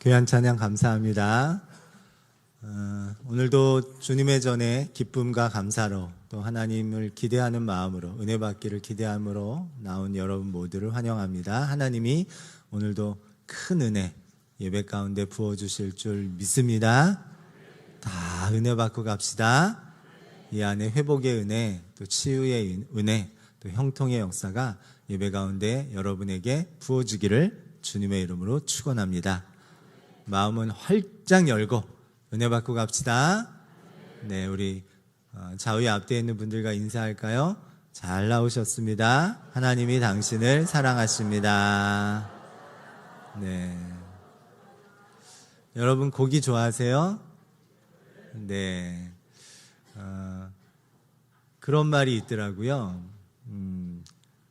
귀한 찬양 감사합니다. 오늘도 주님의 전에 기쁨과 감사로 또 하나님을 기대하는 마음으로 은혜 받기를 기대함으로 나온 여러분 모두를 환영합니다. 하나님이 오늘도 큰 은혜 예배 가운데 부어주실 줄 믿습니다. 다 은혜 받고 갑시다. 이 안에 회복의 은혜, 또 치유의 은혜, 또 형통의 역사가 예배 가운데 여러분에게 부어주기를 주님의 이름으로 축원합니다. 마음은 활짝 열고 은혜 받고 갑시다. 네, 우리 좌우에 앞뒤에 있는 분들과 인사할까요? 잘 나오셨습니다. 하나님이 당신을 사랑하십니다. 네, 여러분 고기 좋아하세요? 네, 그런 말이 있더라고요.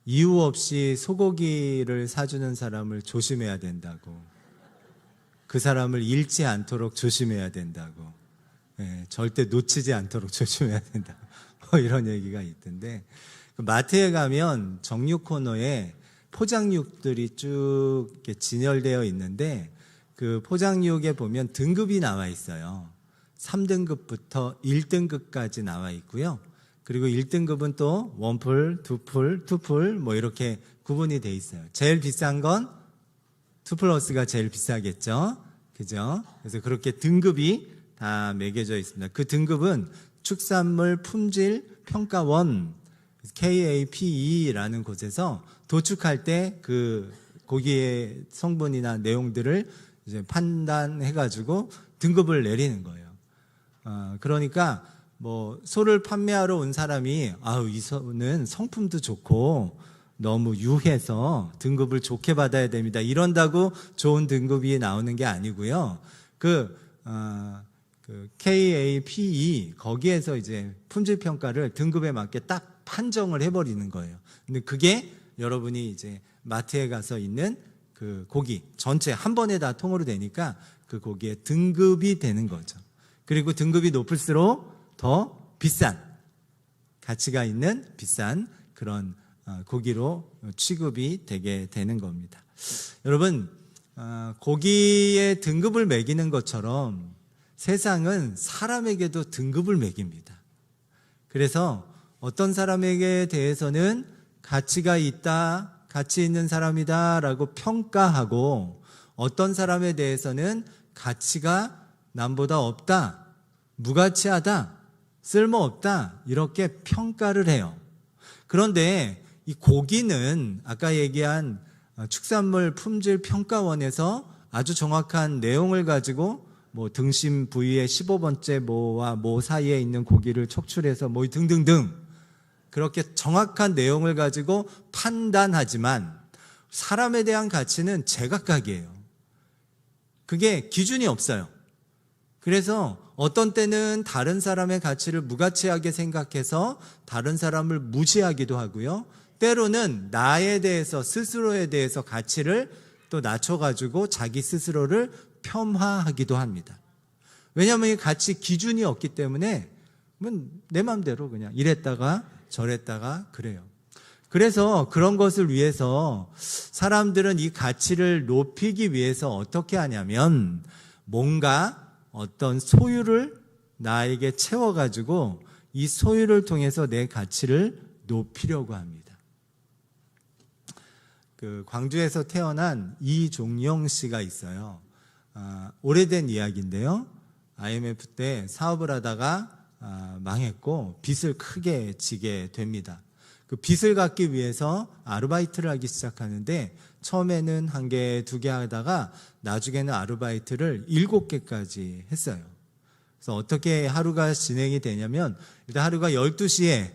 이유 없이 소고기를 사주는 사람을 조심해야 된다고. 그 사람을 잃지 않도록 조심해야 된다고. 네, 절대 놓치지 않도록 조심해야 된다고. 뭐 이런 얘기가 있던데, 마트에 가면 정육 코너에 포장육들이 쭉 이렇게 진열되어 있는데, 그 포장육에 보면 등급이 나와 있어요. 3등급부터 1등급까지 나와 있고요. 그리고 1등급은 또 1풀, 2풀, 2풀 뭐 이렇게 구분이 돼 있어요. 제일 비싼 건 2플러스가 제일 비싸겠죠. 그죠? 그래서 그렇게 등급이 다 매겨져 있습니다. 그 등급은 축산물 품질 평가원 KAPE라는 곳에서 도축할 때 그 고기의 성분이나 내용들을 이제 판단해가지고 등급을 내리는 거예요. 그러니까 뭐 소를 판매하러 온 사람이 이 소는 성품도 좋고 너무 유해서 등급을 좋게 받아야 됩니다. 이런다고 좋은 등급이 나오는 게 아니고요. 그 KAPE 거기에서 이제 품질 평가를 등급에 맞게 딱 판정을 해버리는 거예요. 근데 그게 여러분이 이제 마트에 가서 있는 그 고기 전체 한 번에 다 통으로 되니까 그 고기의 등급이 되는 거죠. 그리고 등급이 높을수록 더 비싼 가치가 있는 비싼 그런 고기로 취급이 되게 되는 겁니다. 여러분, 고기의 등급을 매기는 것처럼 세상은 사람에게도 등급을 매깁니다. 그래서 어떤 사람에게 대해서는 가치가 있다, 가치 있는 사람이다 라고 평가하고, 어떤 사람에 대해서는 가치가 남보다 없다, 무가치하다, 쓸모없다 이렇게 평가를 해요. 그런데 이 고기는 아까 얘기한 축산물 품질 평가원에서 아주 정확한 내용을 가지고 뭐 등심 부위의 15번째 모와 모 사이에 있는 고기를 척출해서 뭐 등등등 그렇게 정확한 내용을 가지고 판단하지만 사람에 대한 가치는 제각각이에요. 그게 기준이 없어요. 그래서 어떤 때는 다른 사람의 가치를 무가치하게 생각해서 다른 사람을 무시하기도 하고요. 때로는 나에 대해서, 스스로에 대해서 가치를 또 낮춰가지고 자기 스스로를 폄하하기도 합니다. 왜냐하면 이 가치 기준이 없기 때문에 내 마음대로 그냥 이랬다가 저랬다가 그래요. 그래서 그런 것을 위해서 사람들은 이 가치를 높이기 위해서 어떻게 하냐면 뭔가 어떤 소유를 나에게 채워가지고 이 소유를 통해서 내 가치를 높이려고 합니다. 그 광주에서 태어난 이종용 씨가 있어요. 오래된 이야기인데요. IMF 때 사업을 하다가 망했고 빚을 크게 지게 됩니다. 그 빚을 갚기 위해서 아르바이트를 하기 시작하는데 처음에는 1개, 2개 하다가 나중에는 아르바이트를 7개까지 했어요. 그래서 어떻게 하루가 진행이 되냐면 일단 하루가 12시에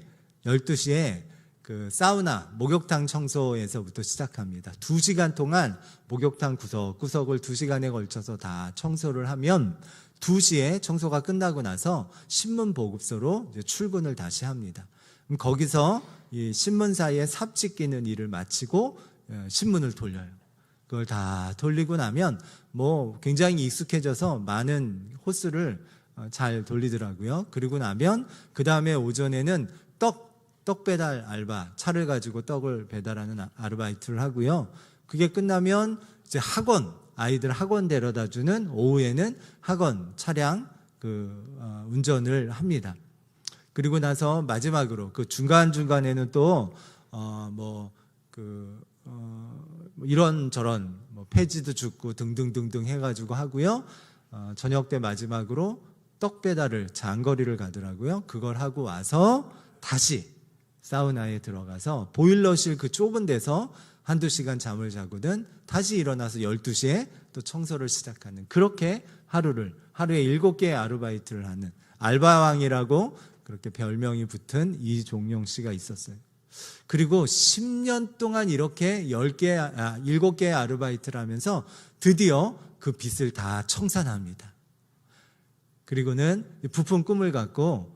그 사우나, 목욕탕 청소에서부터 시작합니다. 2시간 동안 목욕탕 구석구석을 2시간에 걸쳐서 다 청소를 하면 2시에 청소가 끝나고 나서 신문 보급소로 이제 출근을 다시 합니다. 그럼 거기서 이 신문사에 삽 끼는 일을 마치고 신문을 돌려요. 그걸 다 돌리고 나면 뭐 굉장히 익숙해져서 많은 호스를 잘 돌리더라고요. 그리고 나면 그 다음에 오전에는 떡 배달 알바, 차를 가지고 떡을 배달하는 아르바이트를 하고요. 그게 끝나면 이제 아이들 학원 데려다주는, 오후에는 학원 차량 운전을 합니다. 그리고 나서 마지막으로 그 중간중간에는 또 이런저런 폐지도 줍고 등등등등 해가지고 하고요. 저녁 때 마지막으로 떡 배달을 장거리를 가더라고요. 그걸 하고 와서 다시 사우나에 들어가서 보일러실 그 좁은 데서 한두 시간 잠을 자고는 다시 일어나서 12시에 또 청소를 시작하는, 그렇게 하루에 7개의 아르바이트를 하는 알바왕이라고 그렇게 별명이 붙은 이종용 씨가 있었어요. 그리고 10년 동안 이렇게 7개의 아르바이트를 하면서 드디어 그 빚을 다 청산합니다. 그리고는 부푼 꿈을 갖고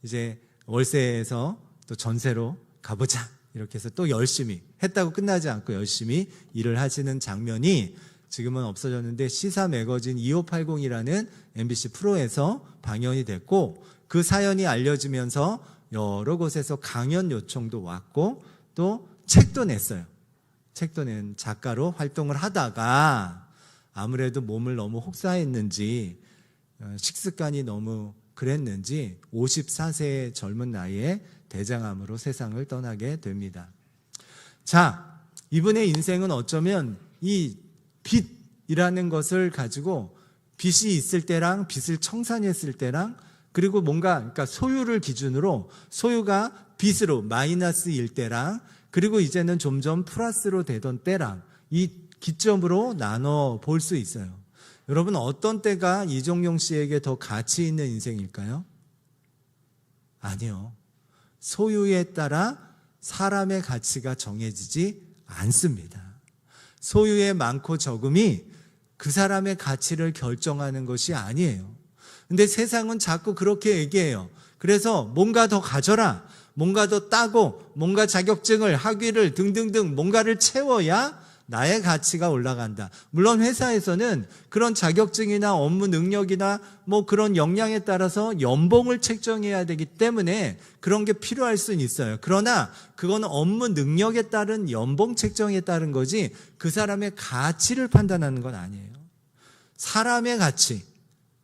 이제 월세에서 또 전세로 가보자 이렇게 해서 또 열심히 했다고 끝나지 않고 열심히 일을 하시는 장면이 지금은 없어졌는데 시사 매거진 2580이라는 MBC 프로에서 방영이 됐고, 그 사연이 알려지면서 여러 곳에서 강연 요청도 왔고 또 책도 냈어요. 책도 낸 작가로 활동을 하다가 아무래도 몸을 너무 혹사했는지 식습관이 너무 그랬는지 54세의 젊은 나이에 대장암으로 세상을 떠나게 됩니다. 자, 이분의 인생은 어쩌면 이 빚이라는 것을 가지고, 빚이 있을 때랑 빚을 청산했을 때랑, 그리고 그러니까 소유를 기준으로 소유가 빚으로 마이너스일 때랑, 그리고 이제는 점점 플러스로 되던 때랑 이 기점으로 나눠 볼 수 있어요. 여러분, 어떤 때가 이종용 씨에게 더 가치 있는 인생일까요? 아니요. 소유에 따라 사람의 가치가 정해지지 않습니다. 소유의 많고 적음이 그 사람의 가치를 결정하는 것이 아니에요. 근데 세상은 자꾸 그렇게 얘기해요. 그래서 뭔가 더 가져라, 뭔가 더 따고, 뭔가 자격증을, 학위를 등등등 뭔가를 채워야 나의 가치가 올라간다. 물론 회사에서는 그런 자격증이나 업무 능력이나 그런 역량에 따라서 연봉을 책정해야 되기 때문에 그런 게 필요할 수는 있어요. 그러나 그거는 업무 능력에 따른 연봉 책정에 따른 거지 그 사람의 가치를 판단하는 건 아니에요. 사람의 가치,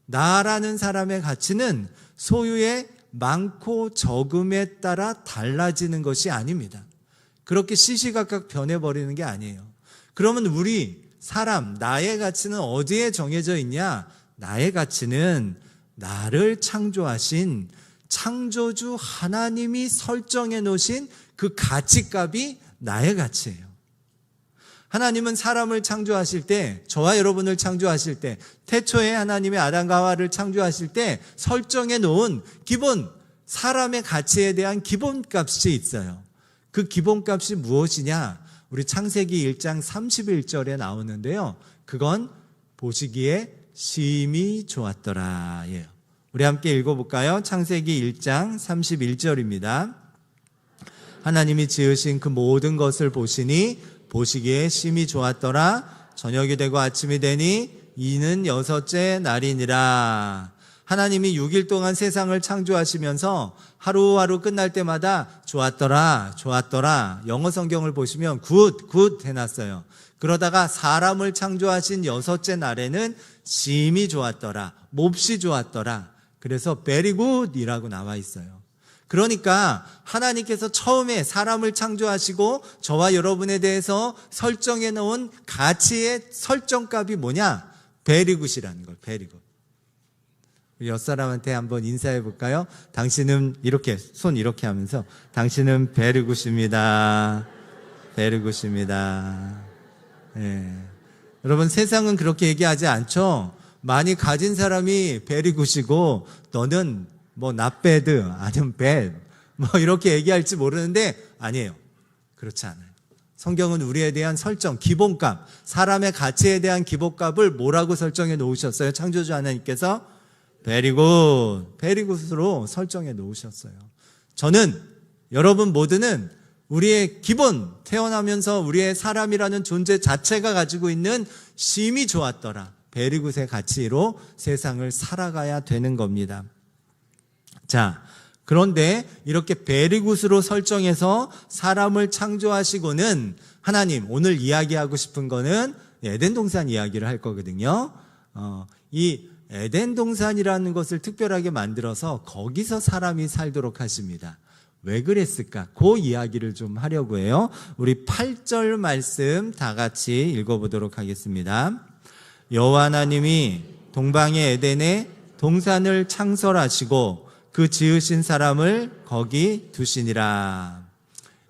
나라는 사람의 가치는 소유의 많고 적음에 따라 달라지는 것이 아닙니다. 그렇게 시시각각 변해버리는 게 아니에요. 그러면 우리 사람, 나의 가치는 어디에 정해져 있냐? 나의 가치는 나를 창조하신 창조주 하나님이 설정해 놓으신 그 가치값이 나의 가치예요. 하나님은 사람을 창조하실 때, 저와 여러분을 창조하실 때, 태초에 하나님의 아담과 하와를 창조하실 때 설정해 놓은 기본 사람의 가치에 대한 기본값이 있어요. 그 기본값이 무엇이냐? 우리 창세기 1장 31절에 나오는데요. 그건 보시기에 심히 좋았더라 예요. 우리 함께 읽어볼까요? 창세기 1장 31절입니다. 하나님이 지으신 그 모든 것을 보시니 보시기에 심히 좋았더라. 저녁이 되고 아침이 되니 이는 6째 날이니라. 하나님이 6일 동안 세상을 창조하시면서 하루하루 끝날 때마다 좋았더라, 좋았더라. 영어 성경을 보시면 굿 해놨어요. 그러다가 사람을 창조하신 6째 날에는 심히 좋았더라, 몹시 좋았더라. 그래서 very good이라고 나와 있어요. 그러니까 하나님께서 처음에 사람을 창조하시고 저와 여러분에 대해서 설정해 놓은 가치의 설정값이 뭐냐? very good이라는 걸, very good. 옆사람한테 한번 인사해 볼까요? 당신은 이렇게 손 이렇게 하면서 당신은 very good입니다. very good입니다. 예. 여러분, 세상은 그렇게 얘기하지 않죠? 많이 가진 사람이 very good이고 너는 not bad 아니면 bad 이렇게 얘기할지 모르는데 아니에요. 그렇지 않아요. 성경은 우리에 대한 설정, 기본값, 사람의 가치에 대한 기본값을 뭐라고 설정해 놓으셨어요? 창조주 하나님께서 very good으로 설정해 놓으셨어요. 저는, 여러분 모두는 우리의 기본, 태어나면서 우리의 사람이라는 존재 자체가 가지고 있는 심히 좋았더라, very good의 가치로 세상을 살아가야 되는 겁니다. 자, 그런데 이렇게 very good으로 설정해서 사람을 창조하시고는 하나님, 오늘 이야기하고 싶은 거는 에덴 동산 이야기를 할 거거든요. 이 에덴 동산이라는 것을 특별하게 만들어서 거기서 사람이 살도록 하십니다. 왜 그랬을까? 그 이야기를 좀 하려고 해요. 우리 8절 말씀 다 같이 읽어보도록 하겠습니다. 여호와 하나님이 동방의 에덴에 동산을 창설하시고 그 지으신 사람을 거기 두시니라.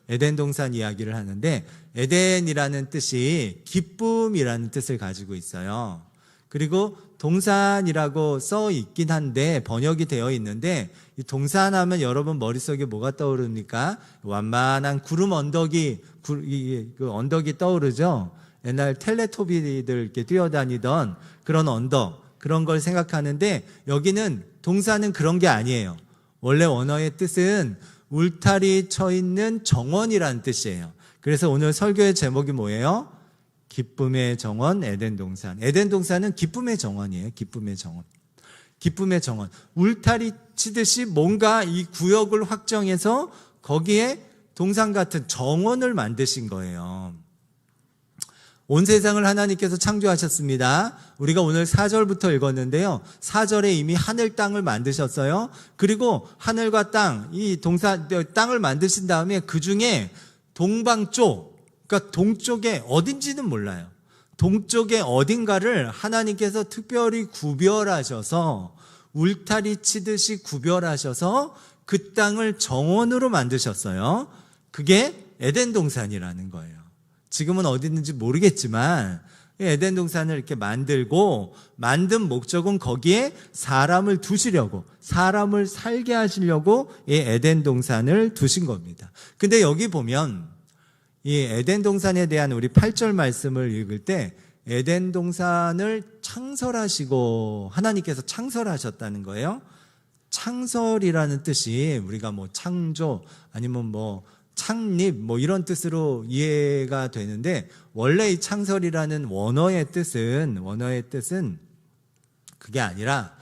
에덴 동산 이야기를 하는데 에덴이라는 뜻이 기쁨이라는 뜻을 가지고 있어요. 그리고 동산이라고 써 있긴 한데 번역이 되어 있는데 이 동산하면 여러분 머릿속에 뭐가 떠오릅니까? 완만한 구름 언덕이 그 언덕이 떠오르죠. 옛날 텔레토비들 이렇게 뛰어다니던 그런 언덕, 그런 걸 생각하는데 여기는 동산은 그런 게 아니에요. 원래 원어의 뜻은 울타리 쳐 있는 정원이라는 뜻이에요. 그래서 오늘 설교의 제목이 뭐예요? 기쁨의 정원 에덴 동산. 에덴 동산은 기쁨의 정원이에요. 기쁨의 정원. 기쁨의 정원. 울타리 치듯이 뭔가 이 구역을 확정해서 거기에 동산 같은 정원을 만드신 거예요. 온 세상을 하나님께서 창조하셨습니다. 우리가 오늘 4절부터 읽었는데요. 4절에 이미 하늘 땅을 만드셨어요. 그리고 하늘과 땅, 이 땅을 만드신 다음에 그 중에 동방 쪽, 그러니까 동쪽에 어딘지는 몰라요. 동쪽에 어딘가를 하나님께서 특별히 구별하셔서 울타리 치듯이 구별하셔서 그 땅을 정원으로 만드셨어요. 그게 에덴 동산이라는 거예요. 지금은 어디 있는지 모르겠지만 에덴 동산을 이렇게 만들고 만든 목적은 거기에 사람을 두시려고, 사람을 살게 하시려고 이 에덴 동산을 두신 겁니다. 근데 여기 보면 이 에덴 동산에 대한 우리 8절 말씀을 읽을 때 에덴 동산을 창설하시고 하나님께서 창설하셨다는 거예요. 창설이라는 뜻이 우리가 뭐 창조 아니면 뭐 창립 뭐 이런 뜻으로 이해가 되는데 원래 이 창설이라는 원어의 뜻은 그게 아니라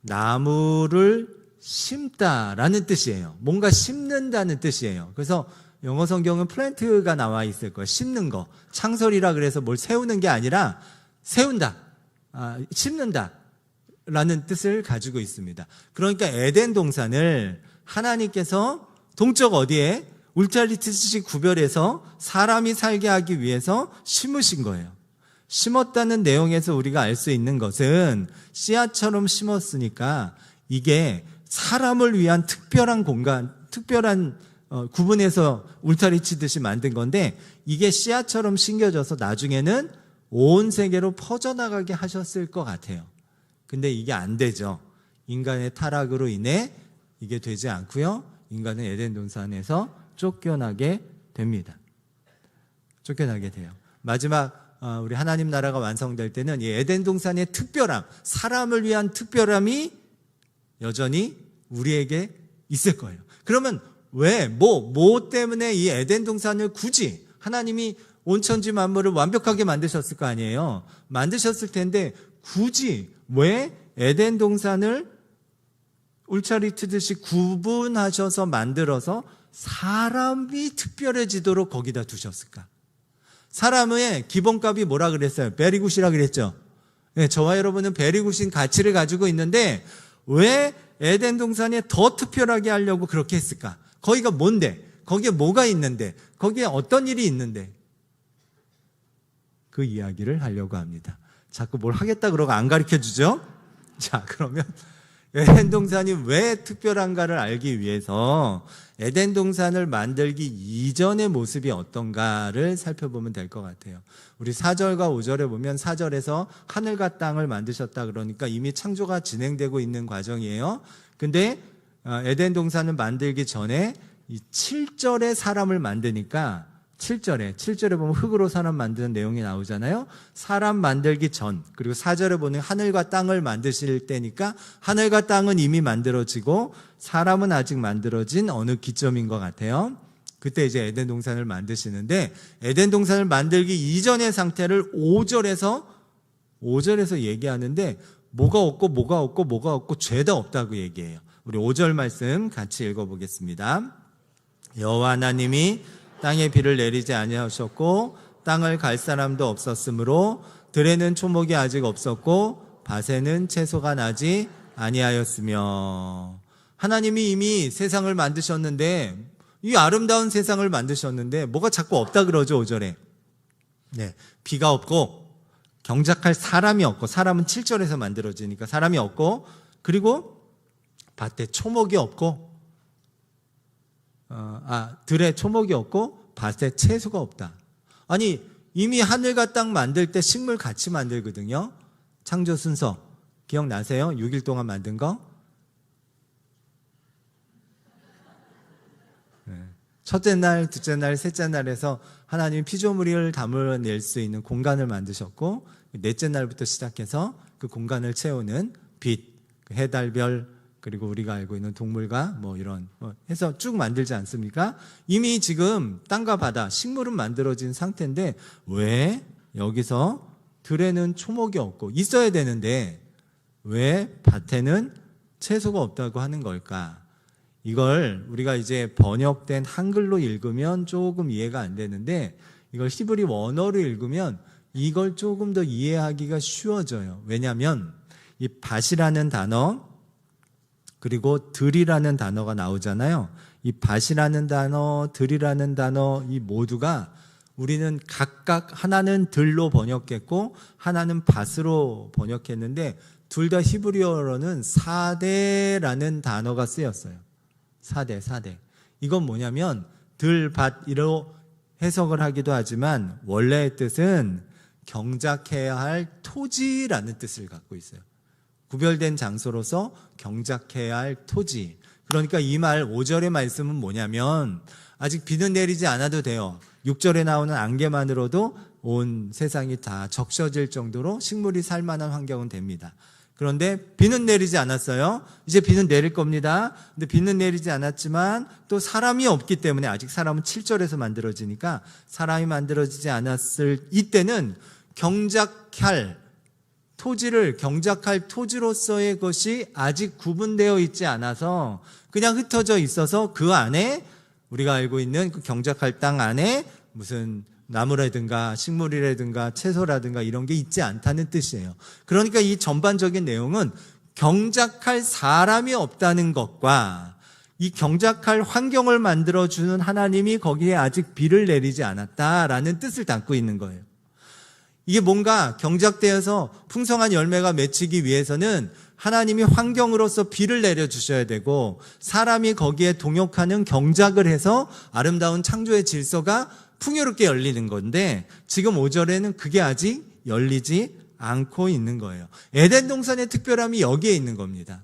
나무를 심다라는 뜻이에요. 뭔가 심는다는 뜻이에요. 그래서 영어 성경은 플랜트가 나와 있을 거예요. 심는 거. 창설이라 그래서 뭘 세우는 게 아니라 세운다, 심는다 라는 뜻을 가지고 있습니다. 그러니까 에덴 동산을 하나님께서 동쪽 어디에 울타리 치듯이 구별해서 사람이 살게 하기 위해서 심으신 거예요. 심었다는 내용에서 우리가 알 수 있는 것은 씨앗처럼 심었으니까 이게 사람을 위한 특별한 공간, 특별한 구분해서 울타리 치듯이 만든 건데 이게 씨앗처럼 심겨져서 나중에는 온 세계로 퍼져나가게 하셨을 것 같아요. 근데 이게 안 되죠. 인간의 타락으로 인해 이게 되지 않고요. 인간은 에덴 동산에서 쫓겨나게 됩니다. 쫓겨나게 돼요. 마지막 우리 하나님 나라가 완성될 때는 이 에덴 동산의 특별함, 사람을 위한 특별함이 여전히 우리에게 있을 거예요. 그러면 왜, 뭐 때문에 이 에덴 동산을 굳이 하나님이 온천지 만물을 완벽하게 만드셨을 거 아니에요? 만드셨을 텐데 굳이 왜 에덴 동산을 울타리 트듯이 구분하셔서 만들어서 사람이 특별해지도록 거기다 두셨을까? 사람의 기본값이 뭐라 그랬어요? 베리굿이라 그랬죠? 네, 저와 여러분은 베리굿인 가치를 가지고 있는데 왜 에덴 동산에 더 특별하게 하려고 그렇게 했을까? 거기가 뭔데? 거기에 뭐가 있는데? 거기에 어떤 일이 있는데? 그 이야기를 하려고 합니다. 자꾸 뭘 하겠다 그러고 안 가르쳐주죠? 자, 그러면 에덴 동산이 왜 특별한가를 알기 위해서 에덴 동산을 만들기 이전의 모습이 어떤가를 살펴보면 될 것 같아요. 우리 4절과 5절에 보면 4절에서 하늘과 땅을 만드셨다 그러니까 이미 창조가 진행되고 있는 과정이에요. 근데 에덴 동산을 만들기 전에 이 7절에 사람을 만드니까 7절에 보면 흙으로 사람 만드는 내용이 나오잖아요. 사람 만들기 전, 그리고 4절에 보면 하늘과 땅을 만드실 때니까 하늘과 땅은 이미 만들어지고 사람은 아직 만들어진 어느 기점인 것 같아요. 그때 이제 에덴 동산을 만드시는데 에덴 동산을 만들기 이전의 상태를 5절에서 얘기하는데 뭐가 없고 죄다 없다고 얘기해요. 우리 5절 말씀 같이 읽어보겠습니다. 여호와 하나님이 땅에 비를 내리지 아니하셨고 땅을 갈 사람도 없었으므로 들에는 초목이 아직 없었고 밭에는 채소가 나지 아니하였으며. 하나님이 이미 세상을 만드셨는데, 이 아름다운 세상을 만드셨는데 뭐가 자꾸 없다 그러죠. 5절에 네, 비가 없고 경작할 사람이 없고, 사람은 7절에서 만들어지니까 사람이 없고, 그리고 밭에 초목이 없고, 들에 초목이 없고 밭에 채소가 없다. 아니, 이미 하늘과 땅 만들 때 식물 같이 만들거든요. 창조 순서 기억나세요? 6일 동안 만든 거? 첫째 날, 둘째 날, 셋째 날에서 하나님이 피조물을 담아낼 수 있는 공간을 만드셨고, 넷째 날부터 시작해서 그 공간을 채우는 빛, 해, 달, 별, 그리고 우리가 알고 있는 동물과 뭐 이런 해서 쭉 만들지 않습니까? 이미 지금 땅과 바다, 식물은 만들어진 상태인데 왜 여기서 들에는 초목이 없고 있어야 되는데 왜 밭에는 채소가 없다고 하는 걸까? 이걸 우리가 이제 번역된 한글로 읽으면 조금 이해가 안 되는데, 이걸 히브리 원어로 읽으면 이걸 조금 더 이해하기가 쉬워져요. 왜냐하면 이 밭이라는 단어 그리고 들이라는 단어가 나오잖아요. 이 밭이라는 단어, 들이라는 단어, 이 모두가 우리는 각각 하나는 들로 번역했고 하나는 밭으로 번역했는데, 둘 다 히브리어로는 사대라는 단어가 쓰였어요. 사대. 이건 뭐냐면 들, 밭으로 해석을 하기도 하지만 원래의 뜻은 경작해야 할 토지라는 뜻을 갖고 있어요. 구별된 장소로서 경작해야 할 토지. 그러니까 이 말 5절의 말씀은 뭐냐면 아직 비는 내리지 않아도 돼요. 6절에 나오는 안개만으로도 온 세상이 다 적셔질 정도로 식물이 살 만한 환경은 됩니다. 그런데 비는 내리지 않았어요. 이제 비는 내릴 겁니다. 근데 비는 내리지 않았지만 또 사람이 없기 때문에, 아직 사람은 7절에서 만들어지니까 사람이 만들어지지 않았을 이때는 경작할 토지로서의 것이 아직 구분되어 있지 않아서 그냥 흩어져 있어서 그 안에 우리가 알고 있는 그 경작할 땅 안에 무슨 나무라든가 식물이라든가 채소라든가 이런 게 있지 않다는 뜻이에요. 그러니까 이 전반적인 내용은 경작할 사람이 없다는 것과 이 경작할 환경을 만들어주는 하나님이 거기에 아직 비를 내리지 않았다라는 뜻을 담고 있는 거예요. 이게 뭔가 경작되어서 풍성한 열매가 맺히기 위해서는 하나님이 환경으로서 비를 내려주셔야 되고, 사람이 거기에 동역하는 경작을 해서 아름다운 창조의 질서가 풍요롭게 열리는 건데, 지금 5절에는 그게 아직 열리지 않고 있는 거예요. 에덴 동산의 특별함이 여기에 있는 겁니다.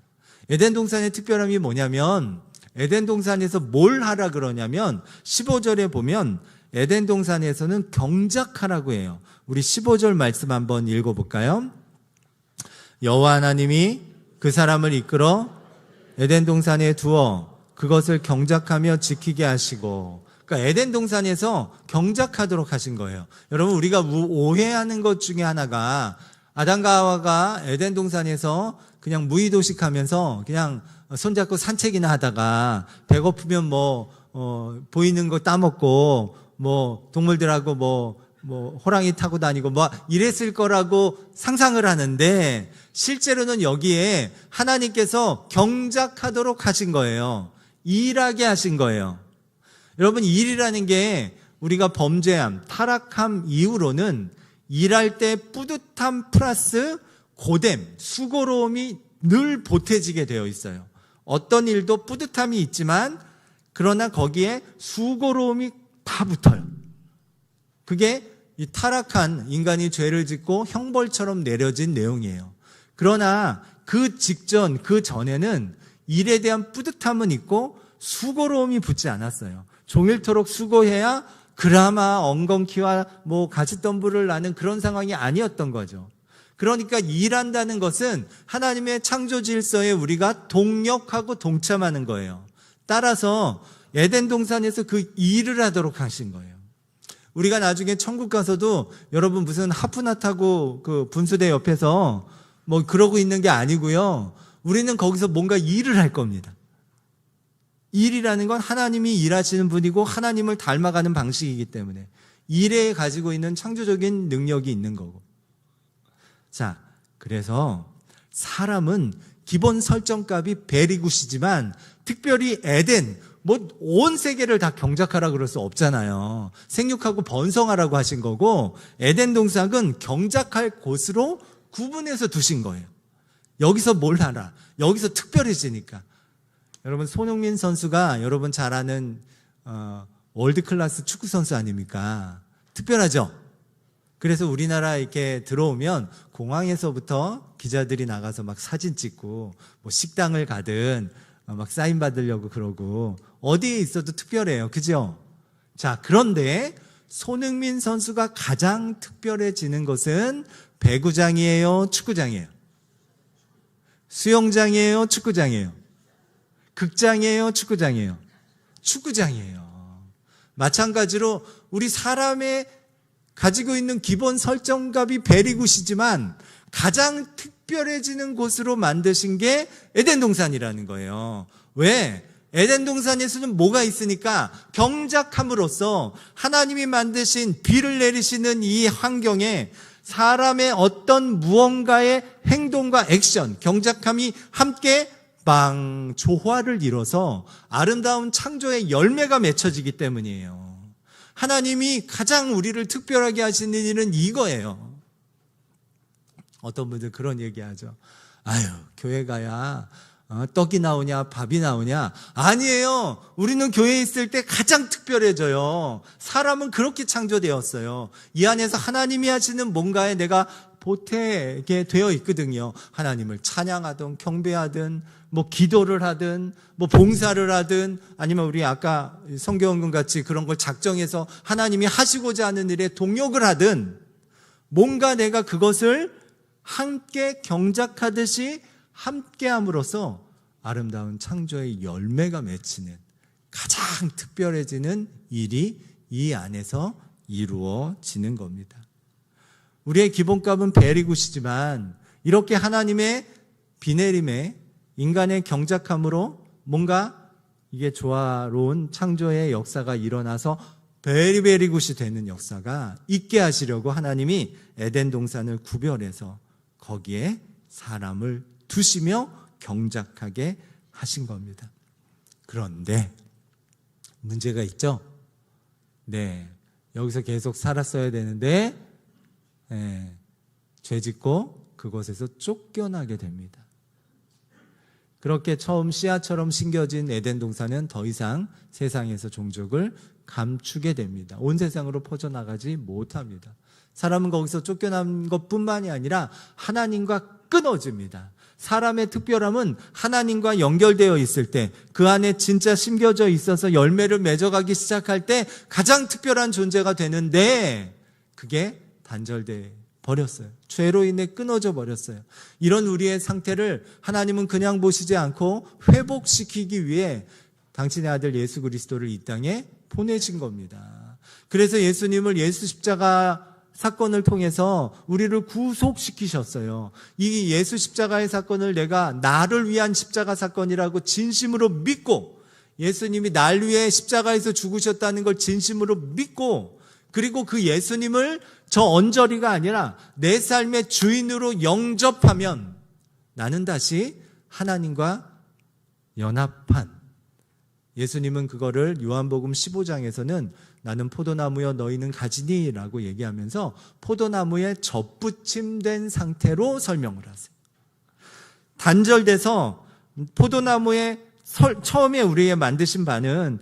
에덴 동산의 특별함이 뭐냐면, 에덴 동산에서 뭘 하라 그러냐면 15절에 보면 에덴 동산에서는 경작하라고 해요. 우리 15절 말씀 한번 읽어볼까요? 여호와 하나님이 그 사람을 이끌어 에덴 동산에 두어 그것을 경작하며 지키게 하시고. 그러니까 에덴 동산에서 경작하도록 하신 거예요. 여러분, 우리가 오해하는 것 중에 하나가 아담과 하와가 에덴 동산에서 그냥 무의도식하면서 그냥 손잡고 산책이나 하다가 배고프면 보이는 거 따먹고 동물들하고 호랑이 타고 다니고 이랬을 거라고 상상을 하는데, 실제로는 여기에 하나님께서 경작하도록 하신 거예요. 일하게 하신 거예요. 여러분, 일이라는 게 우리가 범죄함, 타락함 이후로는 일할 때 뿌듯함 플러스 고됨, 수고로움이 늘 보태지게 되어 있어요. 어떤 일도 뿌듯함이 있지만 그러나 거기에 수고로움이 다 붙어요. 그게 이 타락한 인간이 죄를 짓고 형벌처럼 내려진 내용이에요. 그러나 그 직전, 그 전에는 일에 대한 뿌듯함은 있고 수고로움이 붙지 않았어요. 종일토록 수고해야 그나마 엉겅퀴와 가짓돈불을 나는 그런 상황이 아니었던 거죠. 그러니까 일한다는 것은 하나님의 창조 질서에 우리가 동역하고 동참하는 거예요. 따라서 에덴 동산에서 그 일을 하도록 하신 거예요. 우리가 나중에 천국 가서도 여러분 무슨 하프나 타고 그 분수대 옆에서 그러고 있는 게 아니고요. 우리는 거기서 뭔가 일을 할 겁니다. 일이라는 건 하나님이 일하시는 분이고 하나님을 닮아가는 방식이기 때문에 일에 가지고 있는 창조적인 능력이 있는 거고. 자, 그래서 사람은 기본 설정값이 베리굿이지만 특별히 에덴, 온 세계를 다 경작하라 그럴 수 없잖아요. 생육하고 번성하라고 하신 거고, 에덴 동산은 경작할 곳으로 구분해서 두신 거예요. 여기서 뭘 하라. 여기서 특별해지니까. 여러분, 손흥민 선수가 여러분 잘 아는 월드클래스 축구 선수 아닙니까? 특별하죠? 그래서 우리나라 이렇게 들어오면 공항에서부터 기자들이 나가서 막 사진 찍고 식당을 가든 막 사인 받으려고 그러고 어디에 있어도 특별해요. 그죠? 자, 그런데 손흥민 선수가 가장 특별해지는 것은 배구장이에요? 축구장이에요? 수영장이에요? 축구장이에요? 극장이에요? 축구장이에요? 축구장이에요. 마찬가지로 우리 사람의 가지고 있는 기본 설정값이 베리굿이지만 가장 특별해지는 곳으로 만드신 게 에덴 동산이라는 거예요. 왜? 에덴 동산에서는 뭐가 있으니까 경작함으로써 하나님이 만드신 비를 내리시는 이 환경에 사람의 어떤 무언가의 행동과 액션, 경작함이 함께 조화를 이뤄서 아름다운 창조의 열매가 맺혀지기 때문이에요. 하나님이 가장 우리를 특별하게 하시는 일은 이거예요. 어떤 분들 그런 얘기하죠. 아유, 교회 가야 떡이 나오냐 밥이 나오냐. 아니에요. 우리는 교회에 있을 때 가장 특별해져요. 사람은 그렇게 창조되었어요. 이 안에서 하나님이 하시는 뭔가에 내가 보태게 되어 있거든요. 하나님을 찬양하든 경배하든 기도를 하든 봉사를 하든 아니면 우리 아까 성경恩같이 그런 걸 작정해서 하나님이 하시고자 하는 일에 동력을 하든 뭔가 내가 그것을 함께 경작하듯이 함께함으로써 아름다운 창조의 열매가 맺히는 가장 특별해지는 일이 이 안에서 이루어지는 겁니다. 우리의 기본값은 베리굿이지만 이렇게 하나님의 비내림에 인간의 경작함으로 뭔가 이게 조화로운 창조의 역사가 일어나서 베리굿이 되는 역사가 있게 하시려고 하나님이 에덴 동산을 구별해서 거기에 사람을 두시며 경작하게 하신 겁니다. 그런데 문제가 있죠? 네, 여기서 계속 살았어야 되는데 죄짓고 그곳에서 쫓겨나게 됩니다. 그렇게 처음 씨앗처럼 심겨진 에덴 동산은 더 이상 세상에서 종족을 감추게 됩니다. 온 세상으로 퍼져나가지 못합니다. 사람은 거기서 쫓겨난 것뿐만이 아니라 하나님과 끊어집니다. 사람의 특별함은 하나님과 연결되어 있을 때, 그 안에 진짜 심겨져 있어서 열매를 맺어가기 시작할 때 가장 특별한 존재가 되는데 그게 단절돼 버렸어요. 죄로 인해 끊어져 버렸어요. 이런 우리의 상태를 하나님은 그냥 보시지 않고 회복시키기 위해 당신의 아들 예수 그리스도를 이 땅에 보내신 겁니다. 그래서 예수님을 예수 십자가 사건을 통해서 우리를 구속시키셨어요. 이 예수 십자가의 사건을 내가 나를 위한 십자가 사건이라고 진심으로 믿고, 예수님이 날 위해 십자가에서 죽으셨다는 걸 진심으로 믿고, 그리고 그 예수님을 저 언저리가 아니라 내 삶의 주인으로 영접하면 나는 다시 하나님과 연합한, 예수님은 그거를 요한복음 15장에서는 나는 포도나무여 너희는 가지니 라고 얘기하면서 포도나무에 접붙임된 상태로 설명을 하세요. 단절돼서 포도나무에 처음에 만드신 바는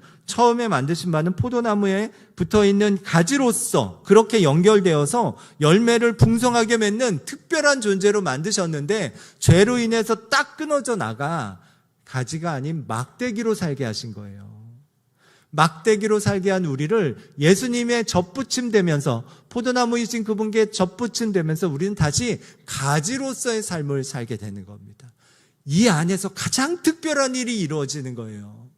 포도나무에 붙어있는 가지로서 그렇게 연결되어서 열매를 풍성하게 맺는 특별한 존재로 만드셨는데 죄로 인해서 딱 끊어져 나가 가지가 아닌 막대기로 살게 하신 거예요. 막대기로 살게 한 우리를 예수님의 접붙임되면서, 포도나무이신 그분께 접붙임되면서 우리는 다시 가지로서의 삶을 살게 되는 겁니다. 이 안에서 가장 특별한 일이 이루어지는 거예요.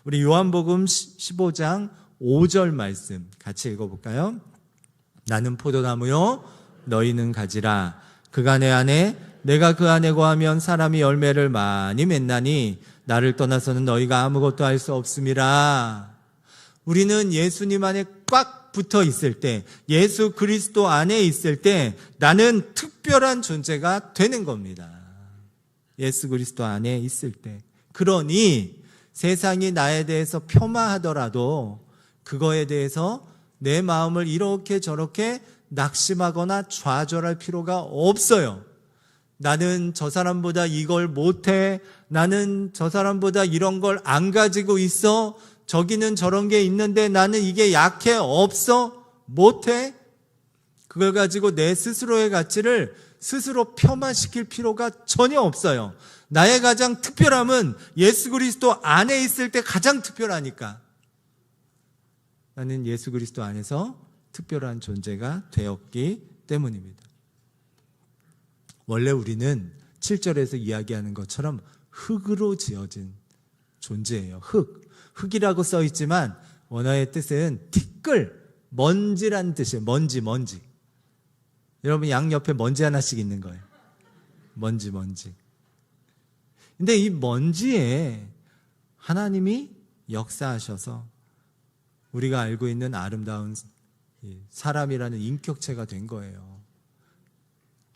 우리 요한복음 15장 5절 말씀 같이 읽어볼까요? 나는 포도나무요 너희는 가지라. 그가 내 안에 내가 그 안에 거하면 사람이 열매를 많이 맺나니 나를 떠나서는 너희가 아무것도 할 수 없음이라. 우리는 예수님 안에 꽉 붙어 있을 때, 예수 그리스도 안에 있을 때 나는 특별한 존재가 되는 겁니다. 예수 그리스도 안에 있을 때. 그러니 세상이 나에 대해서 폄하하더라도 그거에 대해서 내 마음을 이렇게 저렇게 낙심하거나 좌절할 필요가 없어요. 나는 저 사람보다 이걸 못해. 나는 저 사람보다 이런 걸 안 가지고 있어. 저기는 저런 게 있는데 나는 이게 약해. 없어. 못해. 그걸 가지고 내 스스로의 가치를 스스로 폄하시킬 필요가 전혀 없어요. 나의 가장 특별함은 예수 그리스도 안에 있을 때 가장 특별하니까. 나는 예수 그리스도 안에서 특별한 존재가 되었기 때문입니다. 원래 우리는 7절에서 이야기하는 것처럼 흙으로 지어진 존재예요. 흙이라고 써 있지만 원어의 뜻은 티끌, 먼지란 뜻이에요. 먼지. 여러분 양옆에 먼지 하나씩 있는 거예요. 먼지. 근데 이 먼지에 하나님이 역사하셔서 우리가 알고 있는 아름다운 사람이라는 인격체가 된 거예요.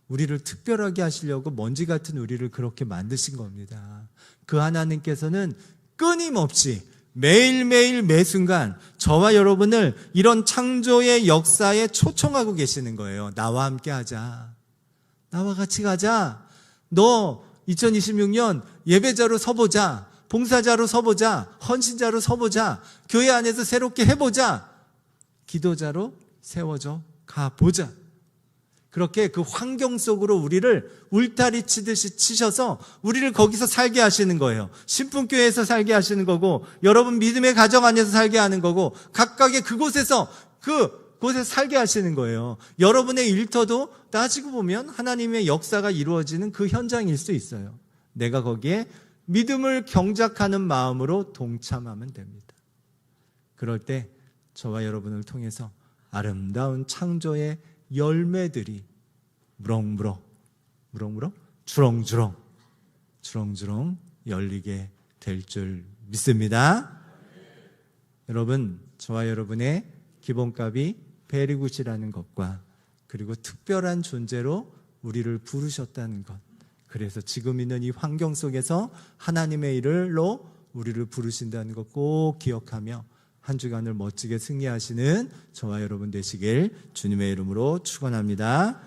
우리를 특별하게 하시려고 먼지 같은 우리를 그렇게 만드신 겁니다. 그 하나님께서는 끊임없이 매일매일 매순간 저와 여러분을 이런 창조의 역사에 초청하고 계시는 거예요. 나와 함께 하자. 나와 같이 가자. 너 2026년 예배자로 서보자. 봉사자로 서보자. 헌신자로 서보자. 교회 안에서 새롭게 해보자. 기도자로 세워져 가보자. 그렇게 그 환경 속으로 우리를 울타리 치듯이 치셔서 우리를 거기서 살게 하시는 거예요. 신분교회에서 살게 하시는 거고, 여러분 믿음의 가정 안에서 살게 하는 거고, 각각의 그곳에서 살게 하시는 거예요. 여러분의 일터도 따지고 보면 하나님의 역사가 이루어지는 그 현장일 수 있어요. 내가 거기에 믿음을 경작하는 마음으로 동참하면 됩니다. 그럴 때 저와 여러분을 통해서 아름다운 창조의 열매들이 무럭무럭 주렁주렁 열리게 될 줄 믿습니다. 여러분, 저와 여러분의 기본값이 베리굿이라는 것과 그리고 특별한 존재로 우리를 부르셨다는 것, 그래서 지금 있는 이 환경 속에서 하나님의 일로 우리를 부르신다는 것 꼭 기억하며 한 주간을 멋지게 승리하시는 저와 여러분 되시길 주님의 이름으로 축원합니다.